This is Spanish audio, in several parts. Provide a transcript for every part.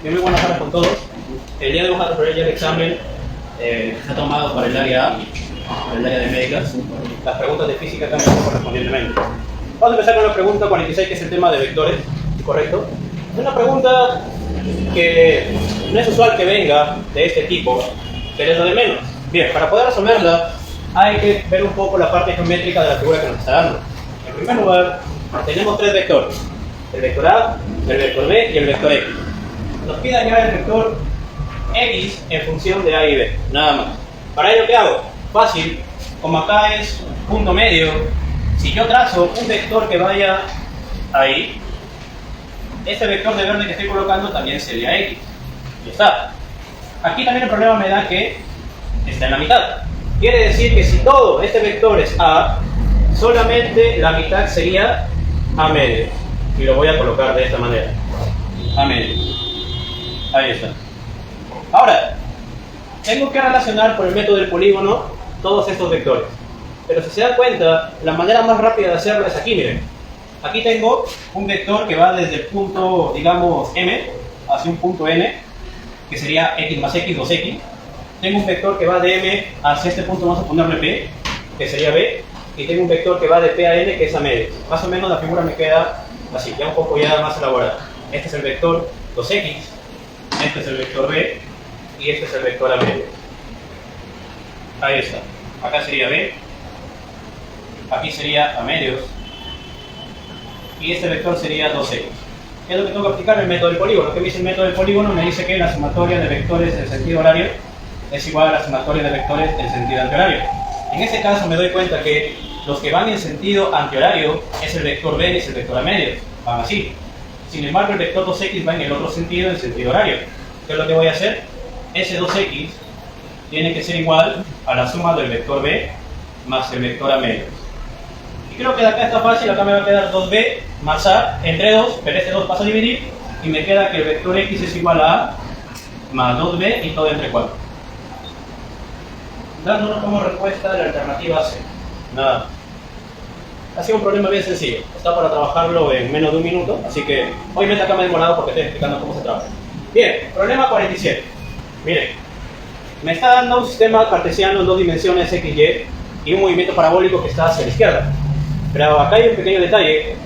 Bien, muy buenas tardes con todos. El día de hoy vamos a resolver ya el examen que se ha tomado para el área A, para el área de médicas. Las preguntas de física cambian correspondientemente. Vamos a empezar con la pregunta 46, que es el tema de vectores, ¿correcto? Es una pregunta que no es usual que venga de este tipo, pero es lo de menos. Bien, para poder resolverla hay que ver un poco la parte geométrica de la figura que nos está dando. En primer lugar, tenemos tres vectores: el vector A, el vector B y el vector X. Nos pide hallar el vector X en función de A y B, nada más. Para ello, ¿qué hago? Fácil, como acá es punto medio, si yo trazo un vector que vaya ahí, este vector de verde que estoy colocando también sería X. Ya está. Aquí también el problema me da que está en la mitad. Quiere decir que si todo este vector es A, solamente la mitad sería A medio. Y lo voy a colocar de esta manera. A medio. Ahí está. Ahora, tengo que relacionar por el método del polígono todos estos vectores. Pero si se dan cuenta, la manera más rápida de hacerlo es aquí, miren. Aquí tengo un vector que va desde el punto, digamos, M hacia un punto N, que sería X más X, 2X. Tengo un vector que va de M hacia este punto, vamos a ponerle P, que sería B. Y tengo un vector que va de P a N, que es A medio. Más o menos la figura me queda así, ya un poco ya más elaborada. Este es el vector 2X, este es el vector B y este es el vector A medio. Ahí está. Acá sería B, aquí sería A medios y este vector sería 2X. ¿Qué es lo que tengo que aplicar? El método del polígono. ¿Qué me dice el método del polígono? Me dice que la sumatoria de vectores en sentido horario es igual a la sumatoria de vectores en sentido antihorario. En este caso me doy cuenta que los que van en sentido antihorario es el vector B y es el vector A medios. Van así. Sin embargo, el vector 2X va en el otro sentido, en sentido horario. ¿Qué es lo que voy a hacer? Ese 2X tiene que ser igual a la suma del vector B más el vector A medios. Y creo que de acá está fácil. Acá me va a quedar 2B más A entre 2, pero este 2 pasa a dividir y me queda que el vector X es igual a A más 2B y todo entre 4. Dándonos como respuesta la alternativa C. Nada. Ha sido un problema bien sencillo. Está para trabajarlo en menos de un minuto, así que obviamente acá me he demorado porque estoy explicando cómo se trabaja. Bien, problema 47. Miren, me está dando un sistema cartesiano en dos dimensiones X, Y y un movimiento parabólico que está hacia la izquierda. Pero acá hay un pequeño detalle.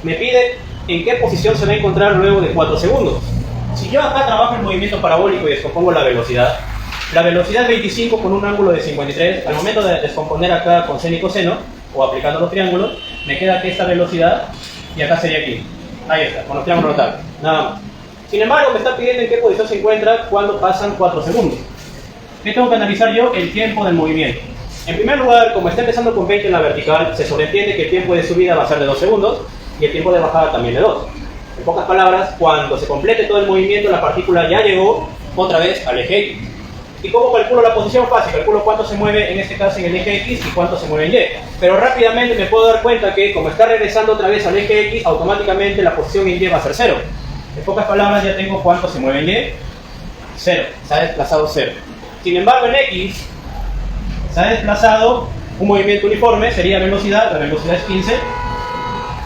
Me pide en qué posición se va a encontrar luego de 4 segundos. Si yo acá trabajo el movimiento parabólico y descompongo la velocidad es 25 con un ángulo de 53. Al momento de descomponer acá con seno y coseno, o aplicando los triángulos, me queda que esta velocidad, y acá sería aquí. Ahí está, con los triángulos notables. Nada más. Sin embargo, me está pidiendo en qué posición se encuentra cuando pasan 4 segundos. ¿Qué tengo que analizar yo? El tiempo del movimiento. En primer lugar, como está empezando con 20 en la vertical, se sobreentiende que el tiempo de subida va a ser de 2 segundos y el tiempo de bajada también de 2. En pocas palabras, cuando se complete todo el movimiento, la partícula ya llegó otra vez al eje X. ¿Y cómo calculo la posición? Fácil, calculo cuánto se mueve en este caso en el eje X y cuánto se mueve en Y. Pero rápidamente me puedo dar cuenta que como está regresando otra vez al eje X, automáticamente la posición en Y va a ser 0. En pocas palabras ya tengo cuánto se mueve en Y. 0, se ha desplazado 0. Sin embargo en X se ha desplazado un movimiento uniforme, sería velocidad, la velocidad es 15,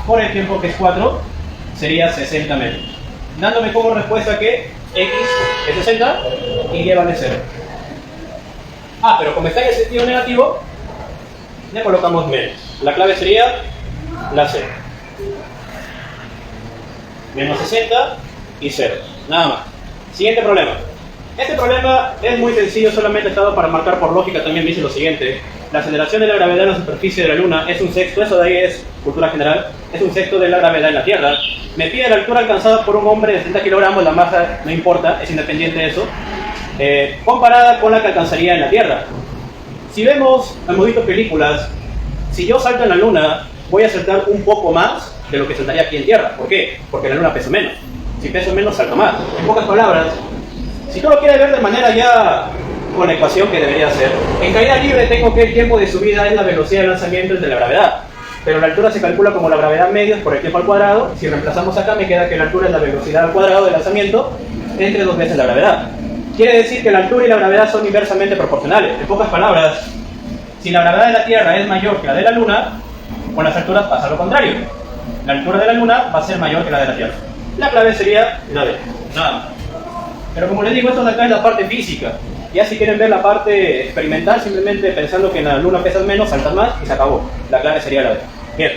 por el tiempo que es 4, sería 60 metros. Dándome como respuesta que X es 60 y Y vale 0. Pero como está en el sentido negativo, le colocamos menos. La clave sería la C. Menos 60 y 0. Nada más. Siguiente problema. Este problema es muy sencillo, solamente he estado para marcar por lógica. También dice lo siguiente: la aceleración de la gravedad en la superficie de la Luna es un sexto, eso de ahí es cultura general, es un sexto de la gravedad en la Tierra. Me pide la altura alcanzada por un hombre de 60 kilogramos, la masa no importa, es independiente de eso, comparada con la que alcanzaría en la Tierra. Si hemos visto películas, si yo salto en la Luna, voy a saltar un poco más de lo que saltaría aquí en Tierra. ¿Por qué? Porque en la Luna peso menos. Si peso menos, salto más. En pocas palabras, si tú lo quieres ver de manera ya con la ecuación que debería ser, en caída libre tengo que el tiempo de subida es la velocidad de lanzamiento entre la gravedad, pero la altura se calcula como la gravedad medios por el tiempo al cuadrado. Si reemplazamos acá, me queda que la altura es la velocidad al cuadrado del lanzamiento entre 2 veces la gravedad. Quiere decir que la altura y la gravedad son inversamente proporcionales. En pocas palabras, si la gravedad de la Tierra es mayor que la de la Luna, con las alturas pasa lo contrario. La altura de la Luna va a ser mayor que la de la Tierra. La clave sería la D. Nada más. Pero como les digo, esto de acá es la parte física. Ya si quieren ver la parte experimental, simplemente pensando que en la luna pesas menos, saltas más y se acabó. La clave sería la de. Bien.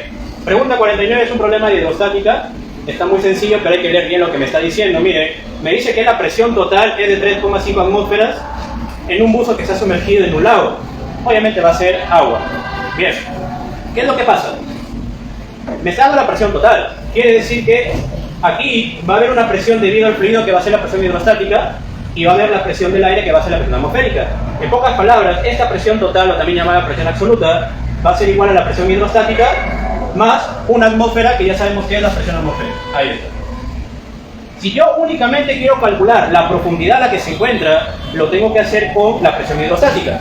Pregunta 49 es un problema de hidrostática. Está muy sencillo, pero hay que leer bien lo que me está diciendo. Mire, me dice que la presión total es de 3,5 atmósferas en un buzo que está sumergido en un lago. Obviamente va a ser agua. Bien. ¿Qué es lo que pasa? Me está dando la presión total. Quiere decir que aquí va a haber una presión debido al fluido que va a ser la presión hidrostática y va a haber la presión del aire que va a ser la presión atmosférica. En pocas palabras, esta presión total, o también llamada presión absoluta, va a ser igual a la presión hidrostática más una atmósfera, que ya sabemos que es la presión atmosférica. Ahí está. Si yo únicamente quiero calcular la profundidad a la que se encuentra, lo tengo que hacer con la presión hidrostática.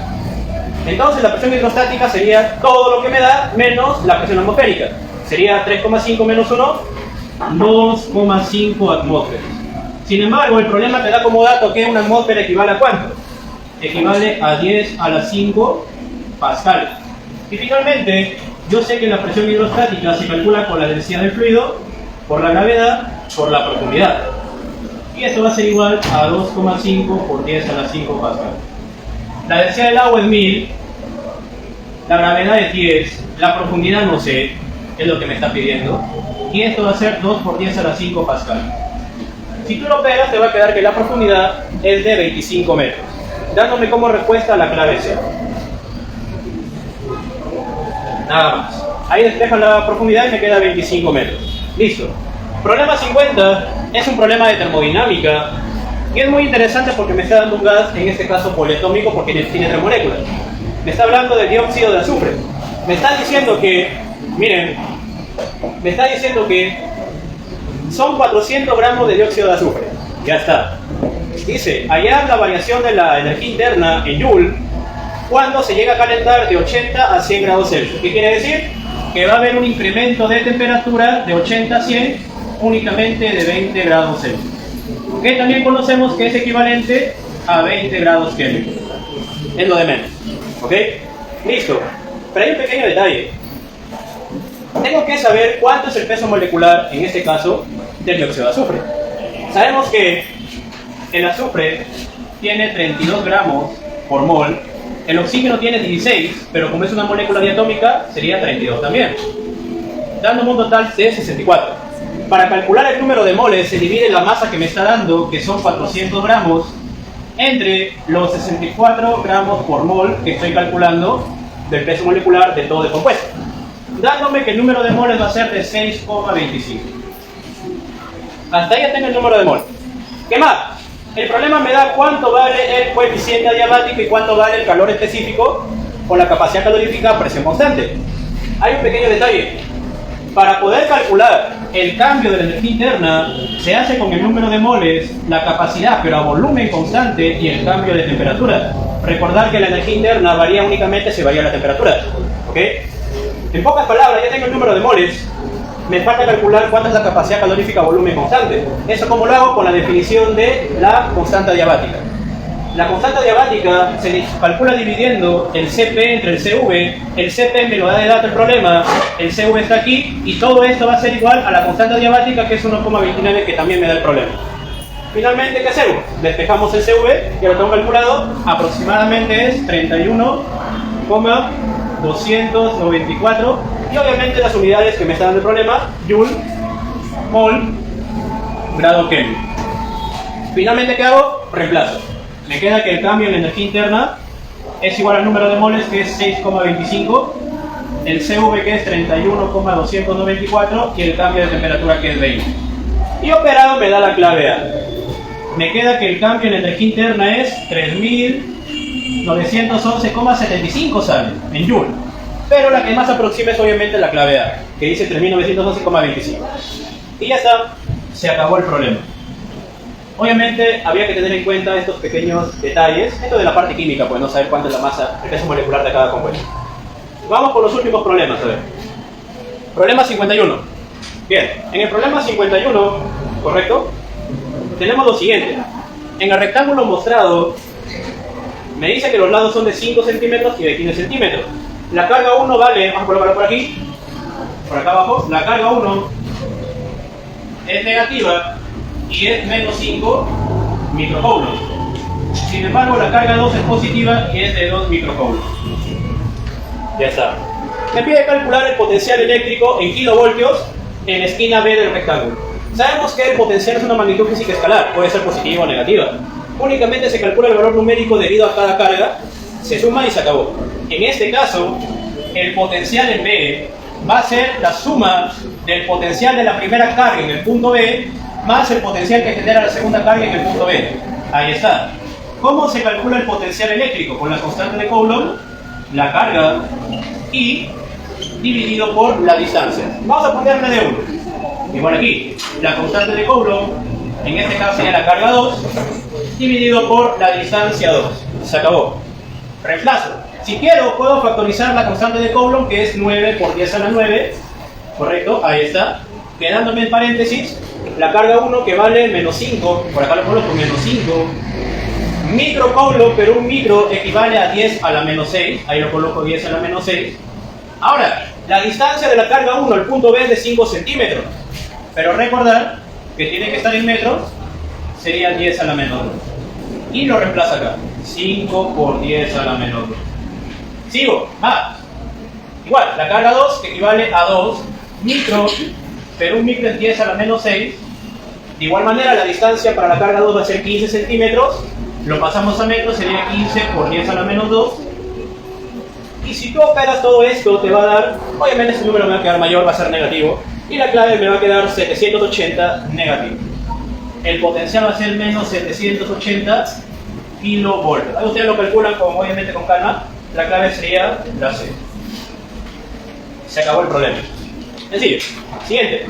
Entonces la presión hidrostática sería todo lo que me da menos la presión atmosférica. Sería 3,5 menos 1, 2,5 atmósferas. Sin embargo, el problema te da como dato que una atmósfera equivale a ¿cuánto? Equivale a 10 a la 5 pascales. Y finalmente, yo sé que la presión hidrostática se calcula con la densidad del fluido, por la gravedad, por la profundidad. Y esto va a ser igual a 2,5 por 10 a la 5 pascales. La densidad del agua es 1000, la gravedad es 10, la profundidad no sé, es lo que me está pidiendo. Y esto va a ser 2 por 10 a la 5 pascales. Si tú lo pegas, te va a quedar que la profundidad es de 25 metros, dándome como respuesta la clave C. Nada más. Ahí despejan la profundidad y me queda 25 metros. Listo. Problema 50 es un problema de termodinámica y es muy interesante porque me está dando un gas, en este caso poliatómico, porque tiene 3 moléculas. Me está hablando de dióxido de azufre. Me está diciendo que, miren, me está diciendo que son 400 gramos de dióxido de azufre. Ya está. Dice, hallar la variación de la energía interna en Joule cuando se llega a calentar de 80 a 100 grados Celsius. ¿Qué quiere decir? Que va a haber un incremento de temperatura de 80 a 100 únicamente de 20 grados Celsius. Que también conocemos que es equivalente a 20 grados Kelvin. Es lo de menos. ¿Ok? Listo. Pero hay un pequeño detalle. Tengo que saber cuánto es el peso molecular, en este caso, del dióxido de azufre. Sabemos que el azufre tiene 32 gramos por mol, el oxígeno tiene 16, pero como es una molécula diatómica, sería 32 también, dándome un total de 64. Para calcular el número de moles, se divide la masa que me está dando, que son 400 gramos, entre los 64 gramos por mol que estoy calculando del peso molecular de todo el compuesto, dándome que el número de moles va a ser de 6,25. Hasta ahí ya tengo el número de moles. ¿Qué más? El problema me da cuánto vale el coeficiente adiabático y cuánto vale el calor específico o la capacidad calorífica a presión constante. Hay un pequeño detalle. Para poder calcular el cambio de la energía interna, se hace con el número de moles, la capacidad, pero a volumen constante, y el cambio de temperatura. Recordar que la energía interna varía únicamente si varía la temperatura. ¿Ok? En pocas palabras, ya tengo el número de moles. Me falta calcular cuánta es la capacidad calorífica a volumen constante. ¿Eso cómo lo hago? Con la definición de la constante adiabática. La constante adiabática se calcula dividiendo el Cp entre el Cv. El Cp me lo da de dato el problema, el Cv está aquí, y todo esto va a ser igual a la constante adiabática, que es 1,29, que también me da el problema. Finalmente, ¿qué hacemos? Despejamos el Cv, ya lo tengo calculado, aproximadamente es 31,294, y obviamente las unidades que me están dando el problema, Joule, mol, grado Kelvin. Finalmente, ¿qué hago? Reemplazo. Me queda que el cambio en la energía interna es igual al número de moles, que es 6,25, el Cv, que es 31,294, y el cambio de temperatura, que es 20. Y operado me da la clave A. Me queda que el cambio en la energía interna es 3.911,75 sale en Joule. Pero la que más aproxima es obviamente la clave A, que dice 3.911,25. Y ya está, se acabó el problema. Obviamente había que tener en cuenta estos pequeños detalles. Esto de la parte química, pues no saber cuánto es la masa, el peso molecular de cada compuesto. Vamos con los últimos problemas, a ver. Problema 51. Bien, en el problema 51, ¿correcto? Tenemos lo siguiente. En el rectángulo mostrado, me dice que los lados son de 5 centímetros y de 15 centímetros. La carga 1 vale, vamos a colocarla por aquí, por acá abajo. La carga 1 es negativa y es menos 5 microcoulombs. Sin embargo, la carga 2 es positiva y es de 2 microcoulombs. Ya está. Me pide calcular el potencial eléctrico en kilovoltios en la esquina B del rectángulo. Sabemos que el potencial es una magnitud física escalar, puede ser positiva o negativa. Únicamente se calcula el valor numérico debido a cada carga, se suma y se acabó. En este caso, el potencial en B va a ser la suma del potencial de la primera carga en el punto B más el potencial que genera la segunda carga en el punto B. Ahí está. ¿Cómo se calcula el potencial eléctrico? Con la constante de Coulomb, la carga y dividido por la distancia. Vamos a ponerle de 1. Igual aquí, la constante de Coulomb, en este caso sería la carga 2, dividido por la distancia 2. Se acabó. Reemplazo. Si quiero, puedo factorizar la constante de Coulomb, que es 9 por 10 a la 9. Correcto, ahí está. Quedándome en paréntesis la carga 1 que vale menos 5. Por acá lo coloco menos 5. Microcoulomb, pero un micro equivale a 10 a la menos 6. Ahí lo coloco 10 a la menos 6. Ahora, la distancia de la carga 1 al punto B es de 5 centímetros. Pero recordar que tiene que estar en metros, sería 10 a la menos 2. Y lo reemplaza acá. 5 por 10 a la menos 2. Sigo, más. Igual, la carga 2 equivale a 2 micro, pero un micro es 10 a la menos 6. De igual manera, la distancia para la carga 2 va a ser 15 centímetros. Lo pasamos a metros, sería 15 por 10 a la menos 2. Y si tú operas todo esto, te va a dar, obviamente este número me va a quedar mayor, va a ser negativo. Y la clave me va a quedar 780 negativo. El potencial va a ser menos 780 kilovoltios. Ahí ustedes lo calculan obviamente con calma. La clave sería la C. Se acabó el problema. Sencillo. Siguiente.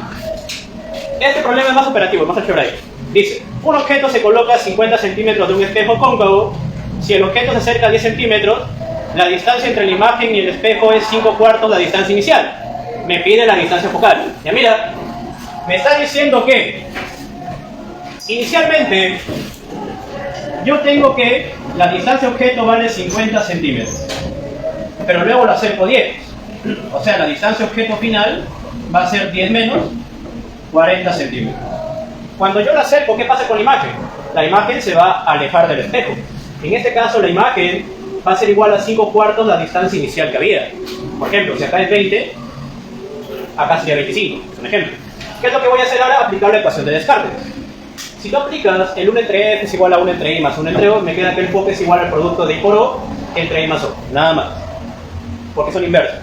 Este problema es más operativo, más algebraico. Dice, un objeto se coloca a 50 centímetros de un espejo cóncavo. Si el objeto se acerca a 10 centímetros, la distancia entre la imagen y el espejo es 5/4 la distancia inicial. Me pide la distancia focal. Ya mira, me está diciendo que inicialmente yo tengo que la distancia objeto vale 50 centímetros, pero luego lo acerco 10. O sea, la distancia objeto final va a ser 10 menos 40 centímetros. Cuando yo la acerco, ¿qué pasa con la imagen? La imagen se va a alejar del espejo. En este caso, la imagen va a ser igual a 5/4 la distancia inicial que había. Por ejemplo, si acá es 20, acá sería 25, es un ejemplo. ¿Qué es lo que voy a hacer ahora? Aplicar la ecuación de Descartes. Si tú aplicas el 1 entre F es igual a 1 entre I más 1 entre O, me queda que el foco es igual al producto de I por O entre I más O. Nada más. Porque son inversos.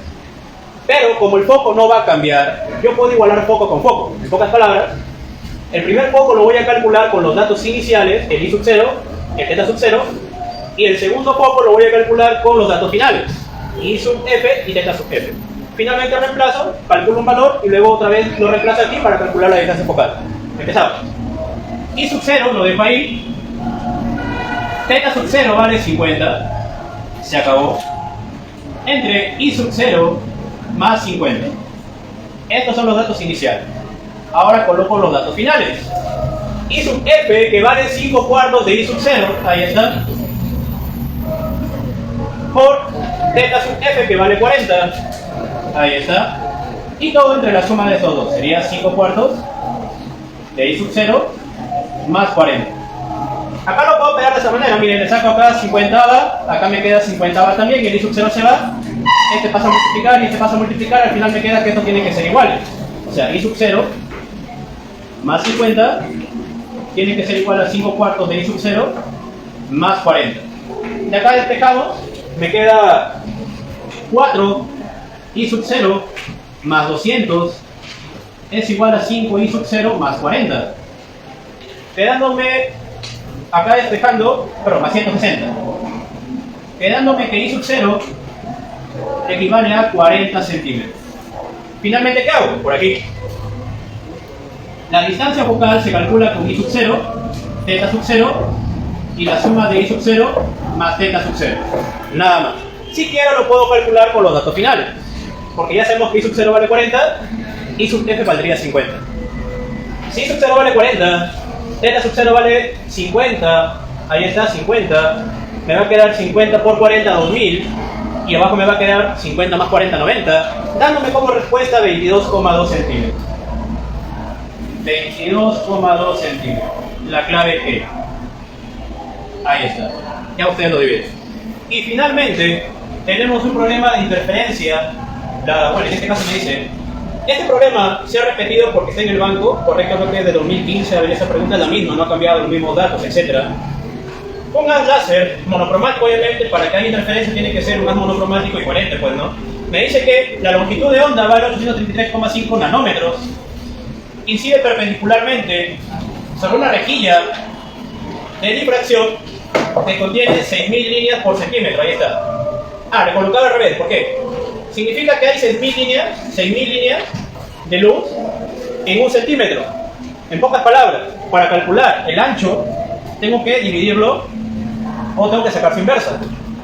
Pero como el foco no va a cambiar, yo puedo igualar foco con foco. En pocas palabras, el primer foco lo voy a calcular con los datos iniciales, el I sub 0, el θ sub 0, y el segundo foco lo voy a calcular con los datos finales, I sub F y θ sub F. Finalmente reemplazo, calculo un valor y luego otra vez lo reemplazo aquí para calcular la distancia focal. Empezamos. I sub 0 lo dejo ahí. θ sub 0 vale 50. Se acabó. Entre I sub 0 más 50. Estos son los datos iniciales. Ahora coloco los datos finales. I sub F, que vale 5/4 de I sub 0. Ahí está. Por θ sub F, que vale 40. Ahí está. Y todo entre la suma de estos dos. Sería 5/4 de I sub 0 más 40. Acá lo puedo pegar de esa manera. Miren, le saco acá 50, acá me queda 50 también, y el I sub 0 se va. Este pasa a multiplicar y este pasa a multiplicar. Al final me queda que estos tienen que ser iguales. O sea, I sub 0 más 50 tiene que ser igual a 5/4 de I sub 0 más 40. De acá despejamos, me queda 4 I sub 0 más 200 es igual a 5 I sub 0 más 40. Quedándome, acá despejando, perdón, más 160. Quedándome que I sub 0 equivale a 40 centímetros. Finalmente, ¿qué hago? Por aquí. La distancia focal se calcula con I sub 0, θ sub 0, y la suma de I sub 0 más θ sub 0. Nada más. Si quiero lo puedo calcular con los datos finales. Porque ya sabemos que I sub 0 vale 40, I sub F valdría 50. Si I sub 0 vale 40, θ sub 0 vale 50, ahí está 50, me va a quedar 50 por 40, 2000, y abajo me va a quedar 50 más 40, 90, dándome como respuesta 22,2 centímetros. 22,2 centímetros. La clave E. Ahí está. Ya ustedes lo dividen. Y finalmente, tenemos un problema de interferencia. Bueno, en este caso me dice, este problema se ha repetido porque está en el banco, correcto, creo que es de 2015, a ver, esa pregunta es la misma, no ha cambiado los mismos datos, etc. Un gas láser monocromático, obviamente, para que haya interferencia tiene que ser un gas monocromático y coherente, pues, ¿no? Me dice que la longitud de onda vale 833,5 nanómetros, incide perpendicularmente sobre una rejilla de difracción que contiene 6.000 líneas por centímetro, ahí está. Ah, le colocaba al revés, ¿por qué? Significa que hay 6.000 líneas de luz en un centímetro. En pocas palabras, para calcular el ancho, tengo que dividirlo o tengo que sacar su inversa.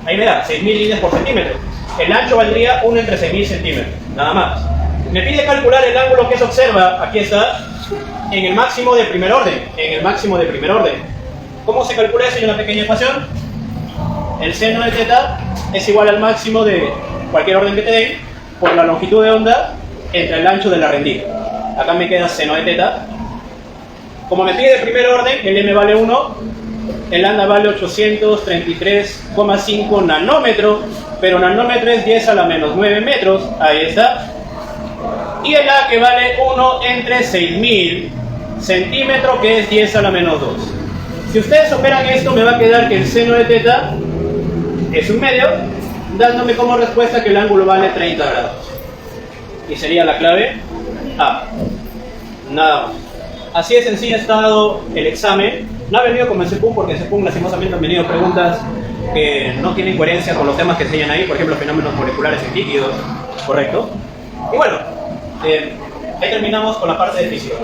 Ahí me da 6.000 líneas por centímetro. El ancho valdría 1 entre 6.000 centímetros, nada más. Me pide calcular el ángulo que se observa, aquí está, en el máximo de primer orden. ¿Cómo se calcula eso? En una pequeña ecuación. El seno de teta es igual al máximo de cualquier orden que te den por la longitud de onda entre el ancho de la rendija. Acá me queda seno de teta. Como me pide de primer orden, el m vale 1, el lambda vale 833,5 nanómetros, pero nanómetro es 10 a la menos 9 metros, ahí está. Y el a que vale 1 entre 6.000 centímetros, que es 10 a la menos 2. Si ustedes operan esto, me va a quedar que el seno de teta es un medio, dándome como respuesta que el ángulo vale 30 grados. Y sería la clave A. Nada más. Así de sencillo ha estado el examen. No ha venido como en CEPUM, porque en CEPUM lastimosamente han venido preguntas que no tienen coherencia con los temas que enseñan ahí, por ejemplo, fenómenos moleculares en líquidos, correcto. Y bueno, ahí terminamos con la parte de física.